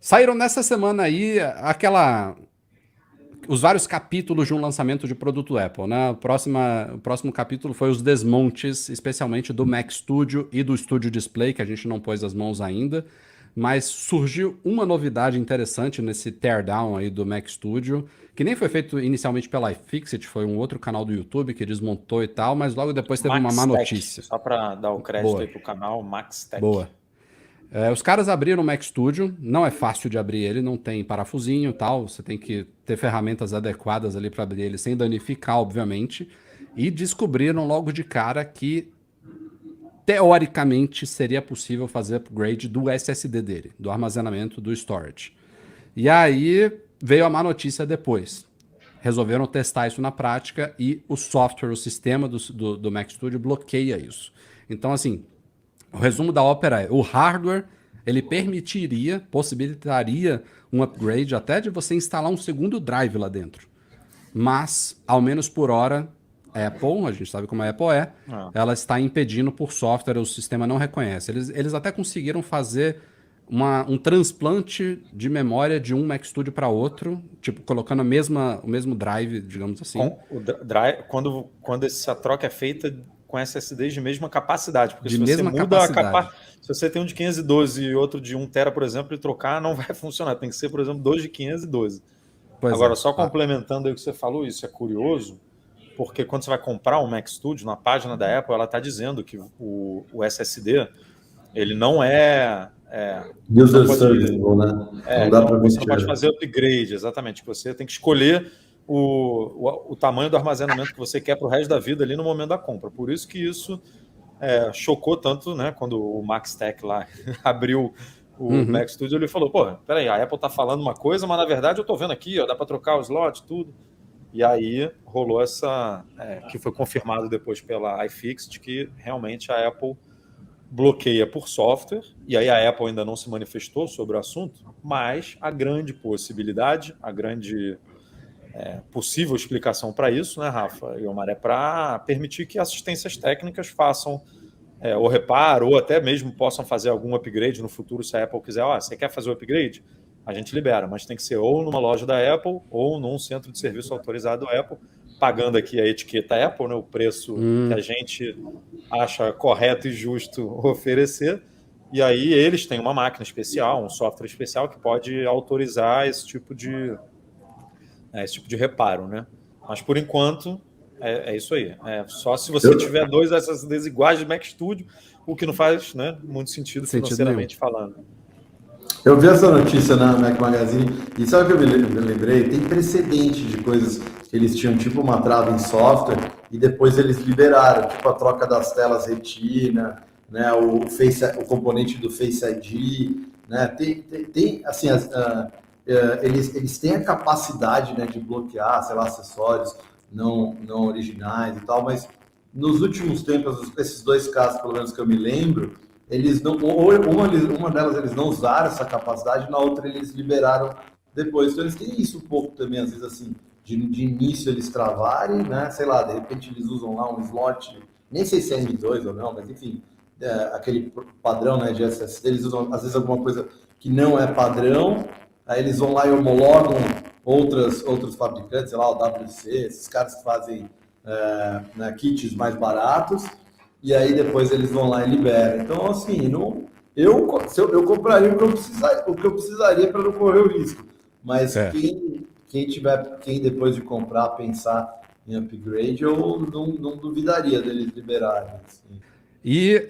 Saíram nessa semana aí os vários capítulos de um lançamento de produto Apple, né? O próximo capítulo foi os desmontes, especialmente do Mac Studio e do Studio Display, que a gente não pôs as mãos ainda, mas surgiu uma novidade interessante nesse teardown aí do Mac Studio, que nem foi feito inicialmente pela iFixit, foi um outro canal do YouTube que desmontou e tal, mas logo depois teve uma má Maxtech, notícia. só para dar o crédito Boa, aí pro canal, Maxtech. boa. Os caras abriram o Mac Studio, não é fácil de abrir ele, não tem parafusinho e tal, você tem que ter ferramentas adequadas ali para abrir ele sem danificar, obviamente, e descobriram logo de cara que teoricamente seria possível fazer upgrade do SSD dele, do armazenamento do storage. E aí veio a má notícia depois. Resolveram testar isso na prática e o software, o sistema do Mac Studio bloqueia isso. Então, assim, o resumo da ópera é, o hardware, ele possibilitaria um upgrade até de você instalar um segundo drive lá dentro. Mas, ao menos por hora, a Apple, a gente sabe como a Apple é, ela está impedindo por software, o sistema não reconhece. Eles até conseguiram fazer um transplante de memória de um Mac Studio para outro, tipo, colocando o mesmo drive, digamos assim. Quando essa troca é feita com SSDs de mesma capacidade, porque De se você mesma muda capacidade. se você tem um de 512 e outro de 1 tera, por exemplo, e trocar, não vai funcionar. Tem que ser, por exemplo, dois de 512. Pois Agora, é. só complementando aí o que você falou, isso é curioso, porque quando você vai comprar um Mac Studio, na página da Apple, ela está dizendo que o SSD, ele não é... User serviceable, né? Não dá para você não pode fazer upgrade, exatamente. Você tem que escolher o tamanho do armazenamento que você quer para o resto da vida ali no momento da compra. Por isso que isso chocou tanto, né? Quando o Maxtech lá abriu o Mac Studio, ele falou, pô, peraí, a Apple tá falando uma coisa, mas na verdade eu tô vendo aqui, ó, dá para trocar o slot, tudo. E aí rolou que foi confirmado depois pela iFixit, que realmente a Apple bloqueia por software, e aí a Apple ainda não se manifestou sobre o assunto, mas a grande possibilidade, a grande possível explicação para isso, né, Rafa e Omar, é para permitir que assistências técnicas façam o reparo, ou até mesmo possam fazer algum upgrade no futuro, se a Apple quiser, você quer fazer o upgrade? A gente libera, mas tem que ser ou numa loja da Apple, ou num centro de serviço autorizado Apple, pagando aqui a etiqueta Apple, né, o preço que a gente acha correto e justo oferecer, e aí eles têm uma máquina especial, um software especial que pode autorizar esse tipo de reparo, né? Mas por enquanto é isso aí. Só se você tiver dois SSDs iguais de Mac Studio, o que não faz, né, muito sentido financeiramente falando. Eu vi essa notícia na Mac Magazine e sabe o que eu me lembrei? Tem precedente de coisas que eles tinham, tipo uma trava em software, e depois eles liberaram, tipo a troca das telas retina, né, o componente do Face ID, né? Tem assim, eles têm a capacidade, né, de bloquear, sei lá, acessórios não originais e tal, mas nos últimos tempos, esses dois casos, pelo menos que eu me lembro, eles não, uma delas eles não usaram essa capacidade, na outra eles liberaram depois. Então eles têm isso um pouco também, às vezes assim, de início eles travarem, né? Sei lá, de repente eles usam lá um slot, nem sei se é M2 ou não, mas enfim, aquele padrão, né, de SSD, eles usam às vezes alguma coisa que não é padrão, aí eles vão lá e homologam outros fabricantes, sei lá, o WC, esses caras que fazem né, kits mais baratos, e aí depois eles vão lá e liberam. Então, assim, eu compraria o que eu precisaria para não correr o risco. Mas quem depois de comprar pensar em upgrade, eu não duvidaria deles liberarem. Assim. E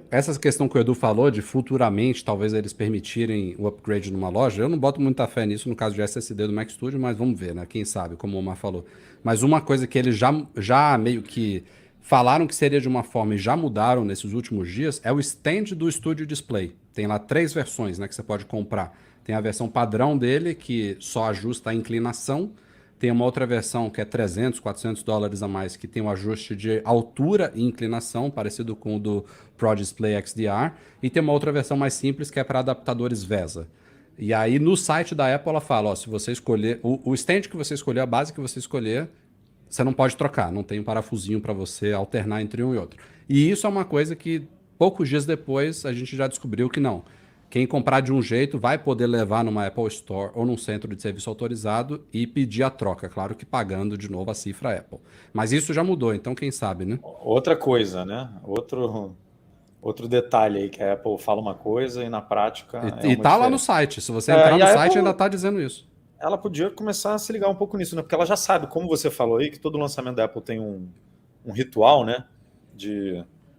essa questão que o Edu falou de futuramente talvez eles permitirem o upgrade numa loja, eu não boto muita fé nisso no caso de SSD do Mac Studio, mas vamos ver, né? Quem sabe, como o Omar falou. Mas uma coisa que eles já meio que falaram que seria de uma forma e já mudaram nesses últimos dias é o stand do Studio Display. Tem lá 3 versões, né, que você pode comprar. Tem a versão padrão dele, que só ajusta a inclinação. Tem uma outra versão que é $300, $400 a mais, que tem um ajuste de altura e inclinação, parecido com o do Pro Display XDR. E tem uma outra versão mais simples, que é para adaptadores VESA. E aí no site da Apple ela fala, se você escolher, o stand que você escolher, a base que você escolher, você não pode trocar, não tem um parafusinho para você alternar entre um e outro. E isso é uma coisa que poucos dias depois a gente já descobriu que não. Quem comprar de um jeito vai poder levar numa Apple Store ou num centro de serviço autorizado e pedir a troca, claro que pagando de novo a cifra Apple. Mas isso já mudou, então quem sabe, né? Outra coisa, né? Outro detalhe aí, que a Apple fala uma coisa e na prática E tá lá no site, se você entrar no site ainda tá dizendo isso. Ela podia começar a se ligar um pouco nisso, né? Porque ela já sabe, como você falou aí, que todo lançamento da Apple tem um ritual, né?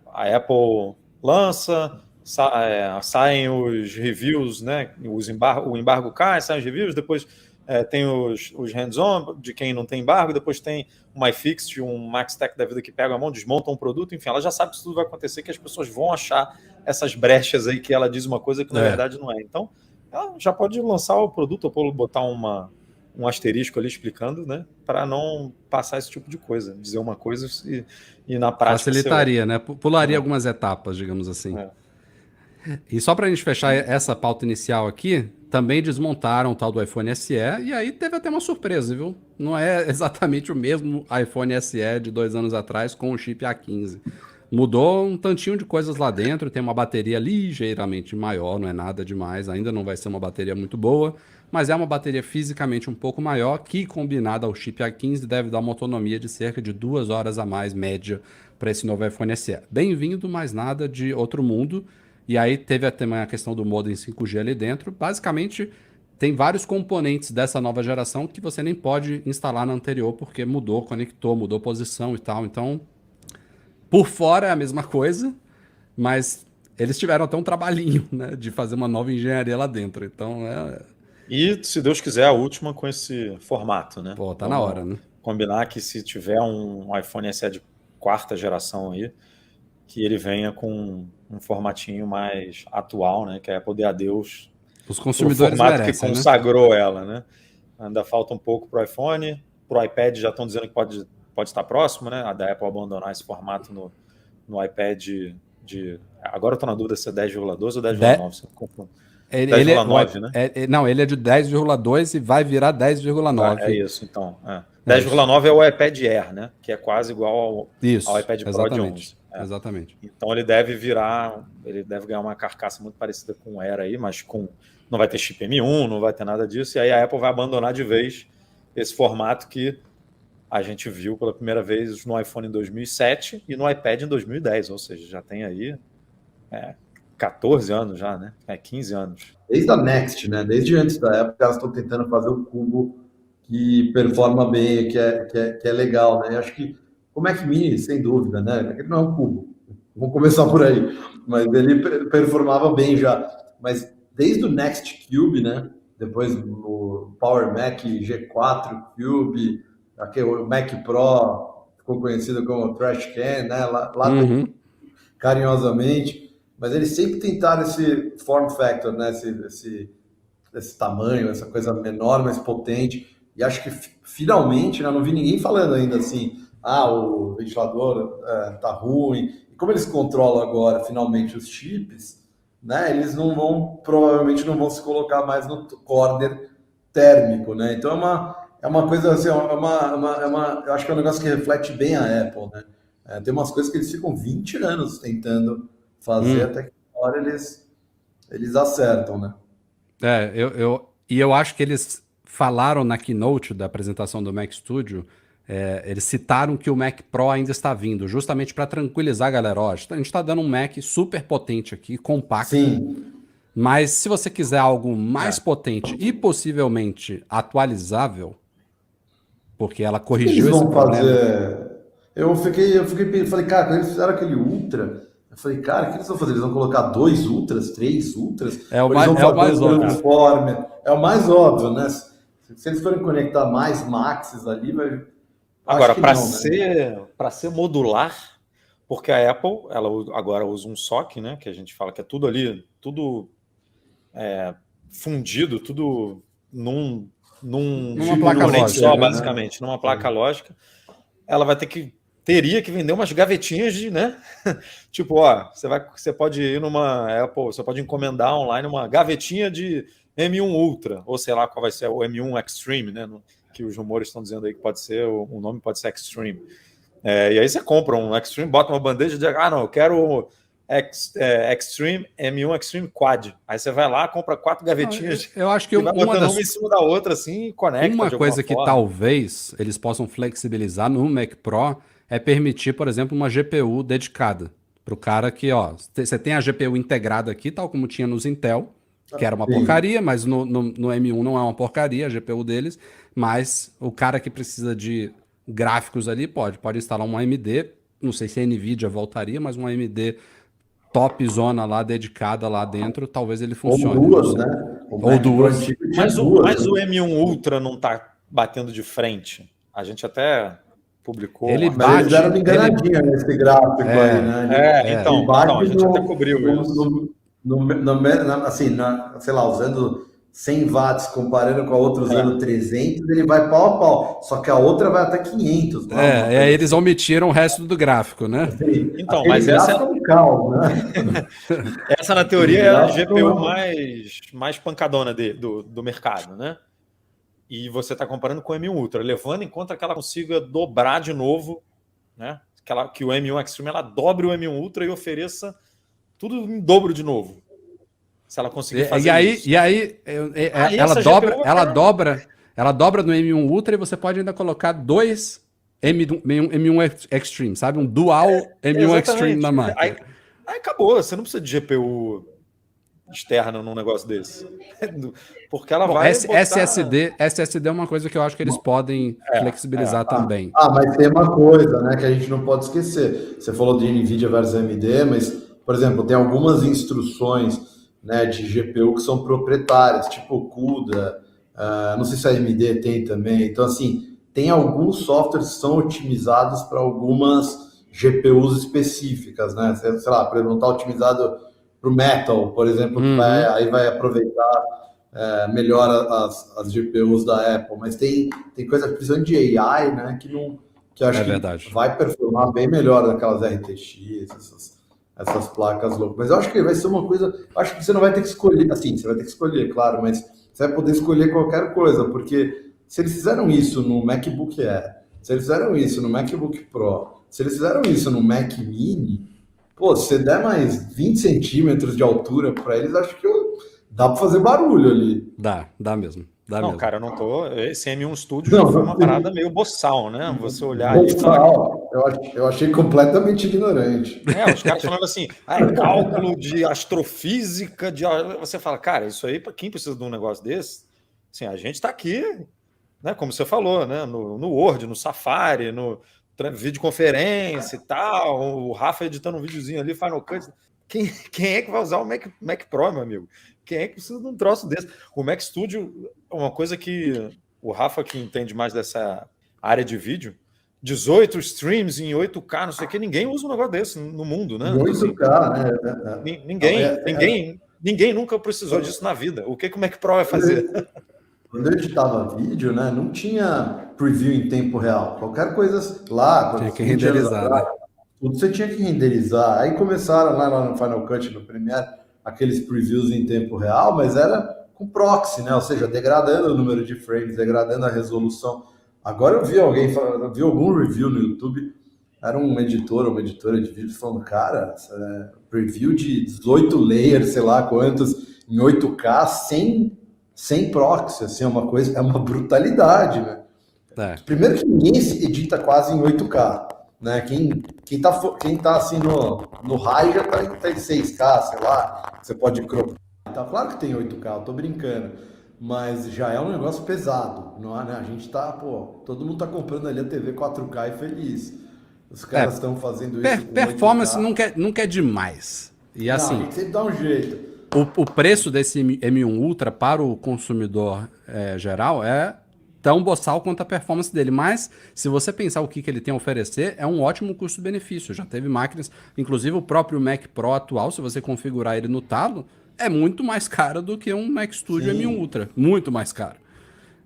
A Apple lança, saem os reviews, né? O embargo cai, saem os reviews, depois tem os hands-on de quem não tem embargo, depois tem um iFixit, um MaxTech da vida que pega a mão, desmonta um produto, enfim, ela já sabe que isso tudo vai acontecer, que as pessoas vão achar essas brechas aí que ela diz uma coisa que na verdade não é. Então, ela já pode lançar o produto ou botar um asterisco ali explicando, né? Para não passar esse tipo de coisa, dizer uma coisa e na prática... Facilitaria, né? Pularia algumas etapas, digamos assim. E só para a gente fechar essa pauta inicial aqui, também desmontaram o tal do iPhone SE, e aí teve até uma surpresa, viu? Não é exatamente o mesmo iPhone SE de 2 anos atrás com o chip A15. Mudou um tantinho de coisas lá dentro, tem uma bateria ligeiramente maior, não é nada demais, ainda não vai ser uma bateria muito boa, mas é uma bateria fisicamente um pouco maior, que combinada ao chip A15 deve dar uma autonomia de cerca de 2 horas a mais média para esse novo iPhone SE. Bem-vindo, mas nada de outro mundo. E aí teve também a questão do modem 5G ali dentro. Basicamente, tem vários componentes dessa nova geração que você nem pode instalar na anterior, porque mudou, conectou, mudou posição e tal. Então, por fora é a mesma coisa, mas eles tiveram até um trabalhinho, né, de fazer uma nova engenharia lá dentro. Então, E, se Deus quiser, a última com esse formato, né? Pô, tá na hora, né? Combinar que se tiver um iPhone SE de 4ª geração aí, que ele venha com um formatinho mais atual, né? Que a Apple dê adeus os consumidores formato merecem, que consagrou, né? Ela, né? Ainda falta um pouco para o iPhone, para o iPad já estão dizendo que pode estar próximo, né? A da Apple abandonar esse formato no iPad de... Agora eu estou na dúvida se é 10,12 ou 10,9, se eu confundo. 10,9, né? Não, ele é de 10,2 e vai virar 10,9. É isso, então. 10,9 é o iPad Air, né? Que é quase igual ao iPad Pro de 11. Exatamente. Então ele deve ganhar uma carcaça muito parecida com o Air aí, mas não vai ter chip M1, não vai ter nada disso, e aí a Apple vai abandonar de vez esse formato que a gente viu pela primeira vez no iPhone em 2007 e no iPad em 2010, ou seja, já tem aí 14 anos já, né? 15 anos. Desde a Next, né? Desde antes da época, elas estão tentando fazer o cubo que performa bem, que é legal, né? Eu acho que o Mac Mini, sem dúvida, né? Ele não é um cubo. Vamos começar por aí. Mas ele performava bem já. Mas desde o Next Cube, né? Depois o Power Mac G4 Cube, o Mac Pro ficou conhecido como Trash Can, né? Lá tem carinhosamente. Mas eles sempre tentaram esse form factor, né? Esse tamanho, essa coisa menor, mais potente. E acho que finalmente, né, não vi ninguém falando ainda assim, o ventilador tá ruim. E como eles controlam agora finalmente os chips, né, eles provavelmente não vão se colocar mais no corner térmico, né? Então é uma coisa assim, eu acho que é um negócio que reflete bem a Apple, né? Tem umas coisas que eles ficam 20 anos tentando fazer até que na hora eles acertam, né? Eu acho que eles falaram na keynote da apresentação do Mac Studio, eles citaram que o Mac Pro ainda está vindo, justamente para tranquilizar a galera. Ó, a gente está dando um Mac super potente aqui, compacto. Sim. Mas se você quiser algo mais potente e possivelmente atualizável, porque ela corrigiu esse problema. Eu falei, cara, quando eles fizeram aquele Ultra, eu falei, cara, o que eles vão fazer? Eles vão colocar 2 Ultras, 3 Ultras? É o mais óbvio. É o mais óbvio, né? Se eles forem conectar mais Maxes ali, vai... Agora, para ser modular, porque a Apple, ela agora usa um SoC, né? Que a gente fala que é tudo ali, tudo fundido, tudo numa placa lógica só, basicamente, numa placa lógica. Ela teria que vender umas gavetinhas de, né? Tipo, você pode ir numa Apple, você pode encomendar online uma gavetinha de M1 Ultra, ou sei lá qual vai ser, o M1 Extreme, né? Que os rumores estão dizendo aí que pode ser, o nome pode ser Extreme. E aí você compra um Extreme, bota uma bandeja e diz, não, eu quero Extreme, M1 Extreme Quad. Aí você vai lá, compra 4 gavetinhas. Eu acho que vai botando uma em cima da outra, assim, e conecta. Uma coisa que talvez eles possam flexibilizar no Mac Pro é permitir, por exemplo, uma GPU dedicada. Para o cara que, ó, você tem a GPU integrada aqui, tal como tinha nos Intel, que era uma porcaria, mas no M1 não é uma porcaria a GPU deles, mas o cara que precisa de gráficos ali pode instalar um AMD, não sei se a NVIDIA voltaria, mas um AMD top zona lá, dedicada lá dentro, talvez ele funcione. Ou duas, né? Ou duas. Mas o M1 Ultra não tá batendo de frente. A gente até publicou. Ele mas eles deram uma enganadinha nesse gráfico aí, né? Então, a gente até cobriu isso. Assim, sei lá, usando 100 watts comparando com a outra usando 300, ele vai pau a pau. Só que a outra vai até 500. E aí eles omitiram o resto do gráfico, né? Assim, então, mas essa é um caos, né? Essa, na teoria, é a GPU mais pancadona do mercado, né? E você está comparando com o M1 Ultra, levando em conta que ela consiga dobrar de novo, né? Que o M1 Extreme ela dobre o M1 Ultra e ofereça tudo em dobro de novo. Se ela conseguir fazer isso. E aí ela dobra no M1 Ultra e você pode ainda colocar 2 M1 Extreme, sabe? Um dual M1 Extreme na máquina. Aí acabou, você não precisa de GPU externa num negócio desse. Porque ela vai SSD é uma coisa que eu acho que eles podem flexibilizar também. Mas tem uma coisa, né, que a gente não pode esquecer. Você falou de NVIDIA versus AMD, mas, por exemplo, tem algumas instruções, né, de GPU que são proprietárias, tipo o CUDA, não sei se a AMD tem também. Então, assim, tem alguns softwares que são otimizados para algumas GPUs específicas, né? Sei lá, por exemplo, não está otimizado para o Metal, por exemplo, que aí vai aproveitar melhor as GPUs da Apple. Mas tem coisa, principalmente de AI, né, que acho que vai performar bem melhor daquelas RTX, essas placas loucas. Mas eu acho que vai ser uma coisa... Acho que você não vai ter que escolher... Assim, você vai ter que escolher, claro, mas você vai poder escolher qualquer coisa, porque se eles fizeram isso no MacBook Air, se eles fizeram isso no MacBook Pro, se eles fizeram isso no Mac Mini, pô, se você der mais 20 centímetros de altura para eles, acho que dá para fazer barulho ali. Dá mesmo. Cara, eu não tô... Esse M1 Studio foi uma parada meio boçal, né? Você olhar ali... Eu achei completamente ignorante. Os caras falando assim, cálculo de astrofísica, você fala, cara, isso aí, para quem precisa de um negócio desse, assim, a gente tá aqui, né? Como você falou, né? No Word, no Safari, no videoconferência e tal, o Rafa editando um videozinho ali, Final Cut. Quem é que vai usar o Mac Pro, meu amigo? Quem é que precisa de um troço desse? O Mac Studio é uma coisa que o Rafa, que entende mais dessa área de vídeo, 18 streams em 8K, não sei o que, ninguém usa um negócio desse no mundo, né? 8K, né? Ninguém nunca precisou disso na vida. O que o Mac Pro vai fazer? Quando eu editava vídeo, né, não tinha preview em tempo real. Qualquer coisa lá... Tinha que renderizar, né? Tudo você tinha que renderizar. Aí começaram lá no Final Cut, no Premiere, aqueles previews em tempo real, mas era com proxy, né? Ou seja, degradando o número de frames, degradando a resolução. Agora eu vi algum review no YouTube, era um editor ou uma editora de vídeo falando, cara, preview de 18 layers, sei lá quantos, em 8K, sem proxy, assim, é uma brutalidade, né? Primeiro que ninguém edita quase em 8K, né? Quem tá assim no high já tá em 6K, sei lá, você pode cropar. Tá claro que tem 8K, eu tô brincando, mas já é um negócio pesado, não é, né? A gente tá, todo mundo tá comprando ali a TV 4K e feliz. Os caras estão fazendo isso. Performance nunca é demais. E assim, tem que sempre dar um jeito. O preço desse M1 Ultra para o consumidor geral é tão boçal quanto a performance dele. Mas, se você pensar o que ele tem a oferecer, é um ótimo custo-benefício. Já teve máquinas, inclusive o próprio Mac Pro atual, se você configurar ele no talo, é muito mais caro do que um Mac Studio M1 Ultra. Muito mais caro.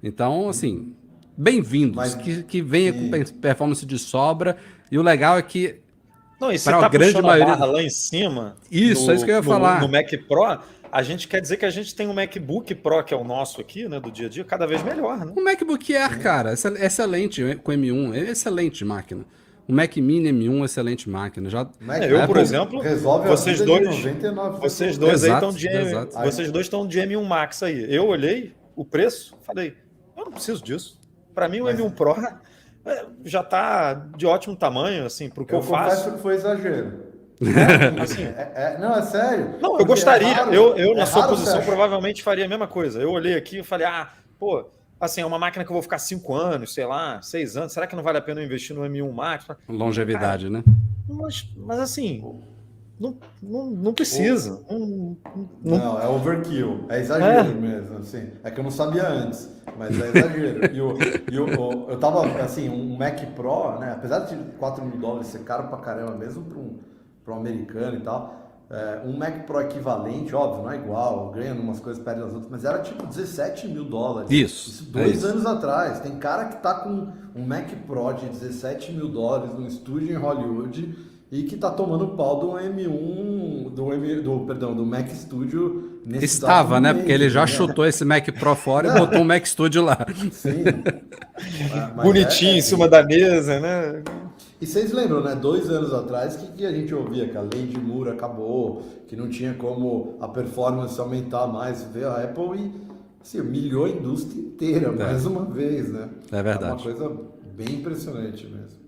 Então, assim, bem-vindos. Que venha com performance de sobra. E o legal é que... Não, e se tá puxando a barra lá em cima... Isso, é isso que eu ia falar. No Mac Pro... A gente quer dizer que a gente tem um MacBook Pro, que é o nosso aqui, né, do dia a dia, cada vez melhor, né? O MacBook Air, cara, excelente com M1, excelente máquina. O Mac Mini M1, excelente máquina. Já, eu, por exemplo, resolve vocês a dois, 99, vocês dois aí exato, estão de exato. vocês dois estão de M1 Max aí. Eu olhei o preço, falei, eu não preciso disso. Para mim o M1 Pro já está de ótimo tamanho, assim, para o que eu faço. Confesso que foi exagero. Assim, não, é sério. Não, eu gostaria. Raro, eu na sua raro, posição, Sérgio. provavelmente faria a mesma coisa. Eu olhei aqui e falei, pô, assim, é uma máquina que eu vou ficar 5 anos, sei lá, 6 anos. Será que não vale a pena eu investir no M1 Max? Longevidade, né? Mas assim, não precisa. Não, é overkill. É exagero mesmo, assim. É que eu não sabia antes, mas é exagero. Eu tava, assim, um Mac Pro, né? Apesar de $4.000 ser caro pra caramba, mesmo para um americano e tal, um Mac Pro equivalente, óbvio, não é igual, ganha umas coisas, perde as outras, mas era tipo $17.000. Isso. Dois anos atrás. Tem cara que tá com um Mac Pro de $17.000 num estúdio em Hollywood e que tá tomando pau do M1, do Mac Studio nesse Estava, né? Porque ele já chutou. chutou esse Mac Pro fora e botou um Mac Studio lá. Sim. Bonitinho em cima da mesa, né? E vocês lembram, né? 2 anos atrás, que a gente ouvia? Que a lei de Moore acabou, que não tinha como a performance aumentar mais. Veio a Apple e assim, humilhou a indústria inteira, mais uma vez, né? É verdade. É uma coisa bem impressionante mesmo.